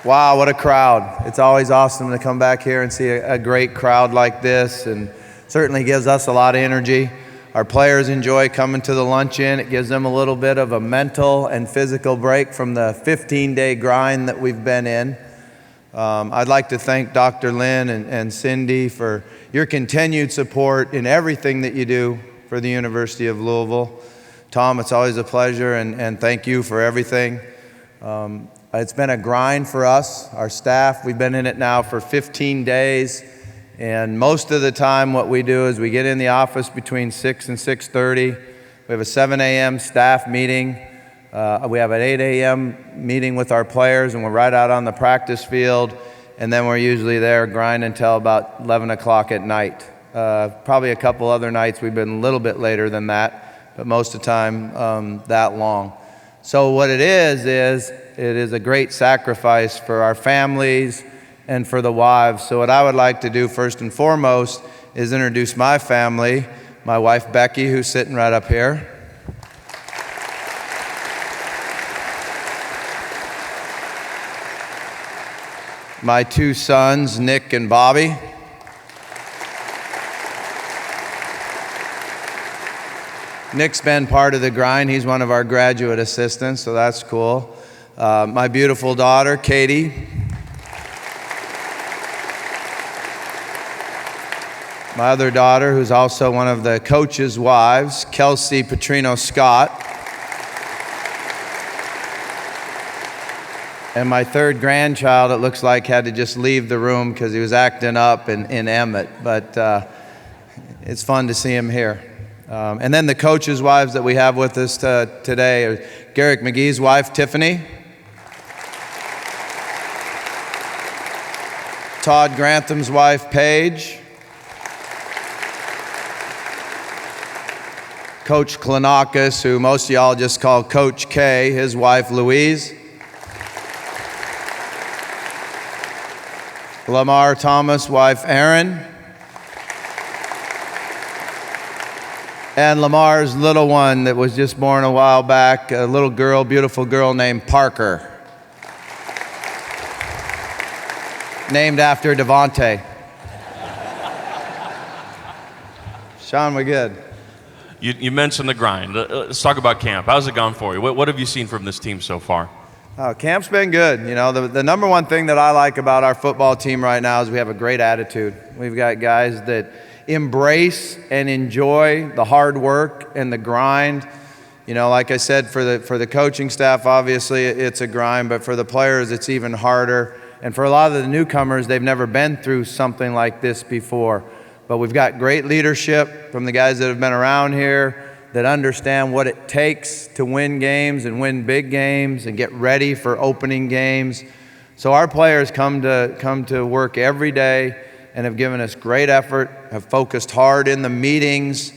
Wow, what a crowd. It's always awesome to come back here and see a great crowd like this, and certainly gives us a lot of energy. Our players enjoy coming to the luncheon. It gives them a little bit of a mental and physical break from the 15-day grind that we've been in. I'd like to thank Dr. Lynn and Cindy for your continued support in everything that you do for the University of Louisville. Tom, it's always a pleasure, and thank you for everything. It's been a grind for us, our staff. We've been in it now for 15 days, and most of the time what we do is we get in the office between 6 and 6:30. We have a 7 a.m. staff meeting. We have an 8 a.m. meeting with our players, and we're right out on the practice field, and then we're usually there grinding until about 11 o'clock at night. Probably a couple other nights we've been a little bit later than that, but most of the time that long. So what it is it is a great sacrifice for our families and for the wives. So what I would like to do first and foremost is introduce my family, my wife Becky, who's sitting right up here. My two sons, Nick and Bobby. Nick's been part of the grind. He's one of our graduate assistants, so that's cool. My beautiful daughter, Katie. My other daughter, who's also one of the coaches' wives, Kelsey Petrino Scott. And my third grandchild, it looks like, had to just leave the room because he was acting up in Emmett. But it's fun to see him here. And then the coaches' wives that we have with us today are Garrick McGee's wife, Tiffany. Todd Grantham's wife, Paige. Coach Klanakis, who most of y'all just call Coach K, his wife, Louise. Lamar Thomas' wife, Erin. And Lamar's little one that was just born a while back, a little girl, beautiful girl named Parker. Named after Devontae. Sean, we good? You mentioned the grind. Let's talk about camp. How's it gone for you? What have you seen from this team so far? Camp's been good. You know, the number one thing that I like about our football team right now is we have a great attitude. We've got guys that embrace and enjoy the hard work and the grind. You know, like I said, for the coaching staff, obviously it's a grind, but for the players it's even harder. And for a lot of the newcomers, they've never been through something like this before. But we've got great leadership from the guys that have been around here that understand what it takes to win games and win big games and get ready for opening games. So our players come to work every day and have given us great effort, have focused hard in the meetings,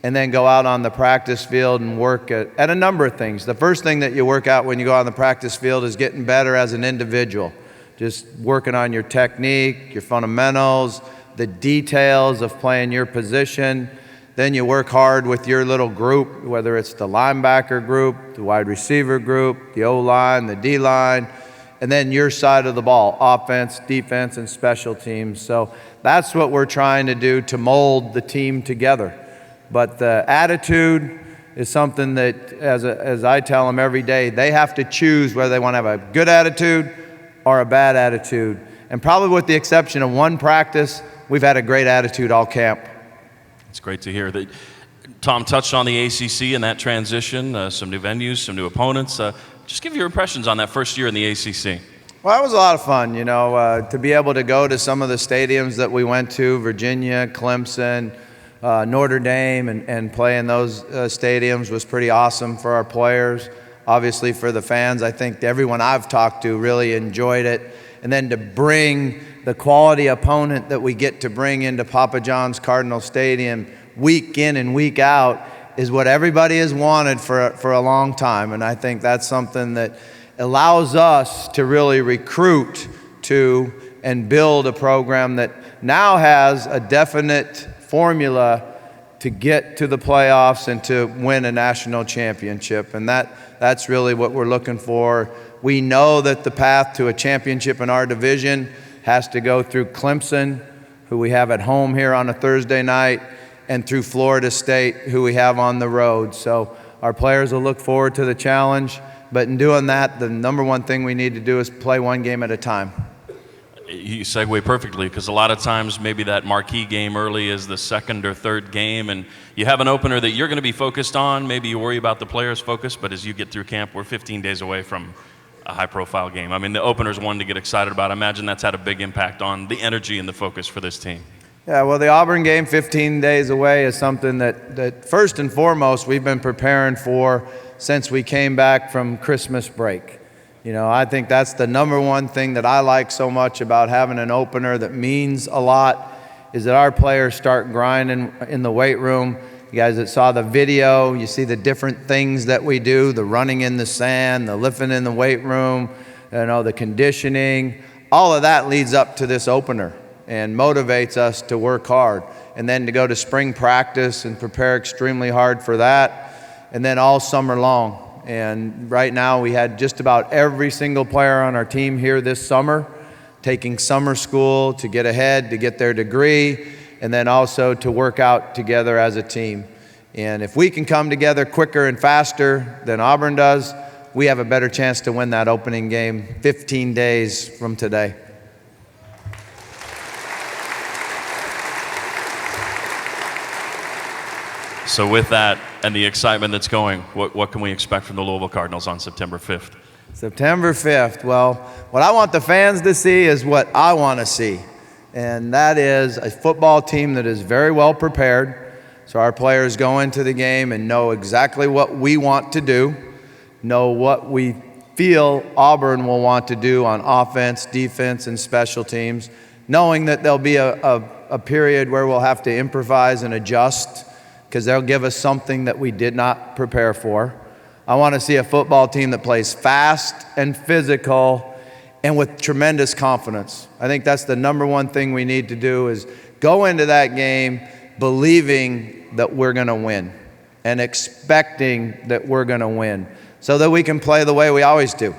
and then go out on the practice field and work at a number of things. The first thing that you work out when you go on the practice field is getting better as an individual. Just working on your technique, your fundamentals, the details of playing your position. Then you work hard with your little group, whether it's the linebacker group, the wide receiver group, the O-line, the D-line, and then your side of the ball, offense, defense, and special teams. So that's what we're trying to do to mold the team together. But the attitude is something that, as I tell them every day, they have to choose whether they want to have a good attitude or a bad attitude. And probably with the exception of one practice, we've had a great attitude all camp. It's great to hear that. Tom touched on the ACC and that transition, some new venues, some new opponents. Just give your impressions on that first year in the ACC. Well, it was a lot of fun, you know, to be able to go to some of the stadiums that we went to, Virginia, Clemson, Notre Dame, and play in those stadiums was pretty awesome for our players. Obviously for the fans, I think everyone I've talked to really enjoyed it. And then to bring the quality opponent that we get to bring into Papa John's Cardinal Stadium week in and week out is what everybody has wanted for a long time. And I think that's something that allows us to really recruit to and build a program that now has a definite formula to get to the playoffs and to win a national championship. And that's really what we're looking for. We know that the path to a championship in our division has to go through Clemson, who we have at home here on a Thursday night, and through Florida State, who we have on the road. So our players will look forward to the challenge, but in doing that, the number one thing we need to do is play one game at a time. You segue perfectly, because a lot of times maybe that marquee game early is the second or third game, and you have an opener that you're going to be focused on. Maybe you worry about the players' focus, but as you get through camp, we're 15 days away from a high-profile game. I mean, the opener's one to get excited about. I imagine that's had a big impact on the energy and the focus for this team. Yeah, well, the Auburn game 15 days away is something that first and foremost we've been preparing for since we came back from Christmas break. You know, I think that's the number one thing that I like so much about having an opener that means a lot, is that our players start grinding in the weight room. You guys that saw the video, you see the different things that we do, the running in the sand, the lifting in the weight room, you know, the conditioning. All of that leads up to this opener and motivates us to work hard. And then to go to spring practice and prepare extremely hard for that, and then all summer long. And right now we had just about every single player on our team here this summer taking summer school to get ahead, to get their degree, and then also to work out together as a team. And if we can come together quicker and faster than Auburn does, we have a better chance to win that opening game 15 days from today. So with that and the excitement that's going, what can we expect from the Louisville Cardinals on September 5th? September 5th. Well, what I want the fans to see is what I want to see. And that is a football team that is very well prepared. So our players go into the game and know exactly what we want to do, know what we feel Auburn will want to do on offense, defense, and special teams, knowing that there'll be a period where we'll have to improvise and adjust, because they'll give us something that we did not prepare for. I want to see a football team that plays fast and physical and with tremendous confidence. I think that's the number one thing we need to do, is go into that game believing that we're going to win and expecting that we're going to win, so that we can play the way we always do.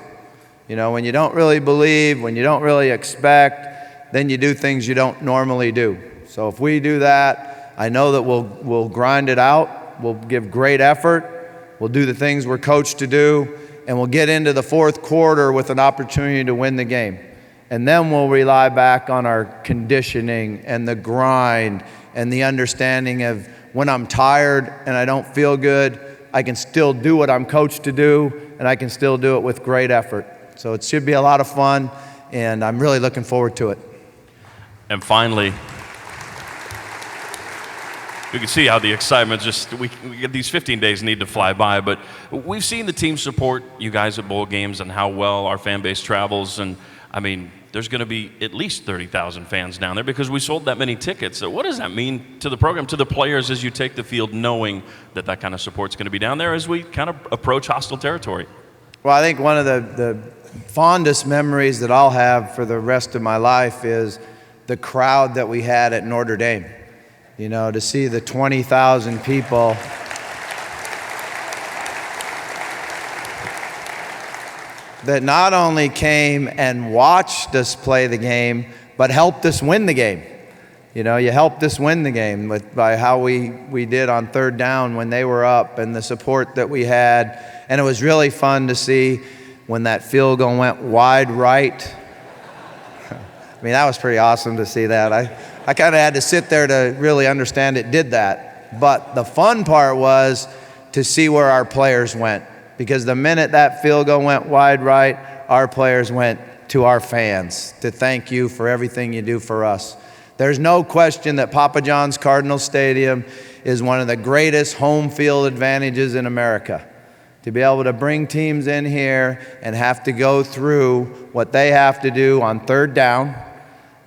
You know, when you don't really believe, when you don't really expect, then you do things you don't normally do. So if we do that, I know that we'll grind it out, we'll give great effort, we'll do the things we're coached to do, and we'll get into the fourth quarter with an opportunity to win the game. And then we'll rely back on our conditioning and the grind and the understanding of when I'm tired and I don't feel good, I can still do what I'm coached to do, and I can still do it with great effort. So it should be a lot of fun, and I'm really looking forward to it. And finally, you can see how the excitement we get these 15 days need to fly by, but we've seen the team support you guys at bowl games and how well our fan base travels. And I mean, there's going to be at least 30,000 fans down there because we sold that many tickets. So what does that mean to the program, to the players as you take the field, knowing that that kind of support's going to be down there as we kind of approach hostile territory? Well, I think one of the fondest memories that I'll have for the rest of my life is the crowd that we had at Notre Dame. You know, to see the 20,000 people that not only came and watched us play the game, but helped us win the game. You know, you helped us win the game by how we did on third down when they were up, and the support that we had. And it was really fun to see when that field goal went wide right. I mean, that was pretty awesome to see that. I kind of had to sit there to really understand it did that. But the fun part was to see where our players went, because the minute that field goal went wide right, our players went to our fans to thank you for everything you do for us. There's no question that Papa John's Cardinal Stadium is one of the greatest home field advantages in America. To be able to bring teams in here and have to go through what they have to do on third down,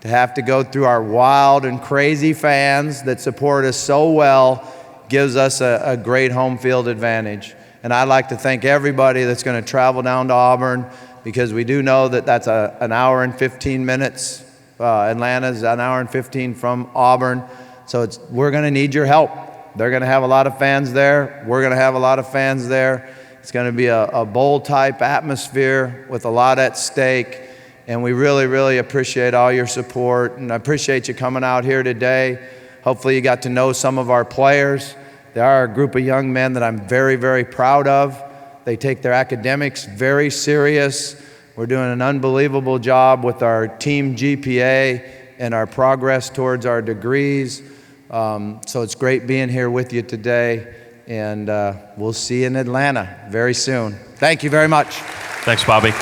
to have to go through our wild and crazy fans that support us so well, gives us a great home field advantage. And I'd like to thank everybody that's going to travel down to Auburn, because we do know that that's an hour and 15 minutes. Atlanta's an hour and 15 from Auburn. So we're going to need your help. They're going to have a lot of fans there. We're going to have a lot of fans there. It's going to be a bowl-type atmosphere with a lot at stake, and we really, really appreciate all your support, and I appreciate you coming out here today. Hopefully you got to know some of our players. They are a group of young men that I'm very, very proud of. They take their academics very serious. We're doing an unbelievable job with our team GPA and our progress towards our degrees. So it's great being here with you today, and we'll see you in Atlanta very soon. Thank you very much. Thanks, Bobby.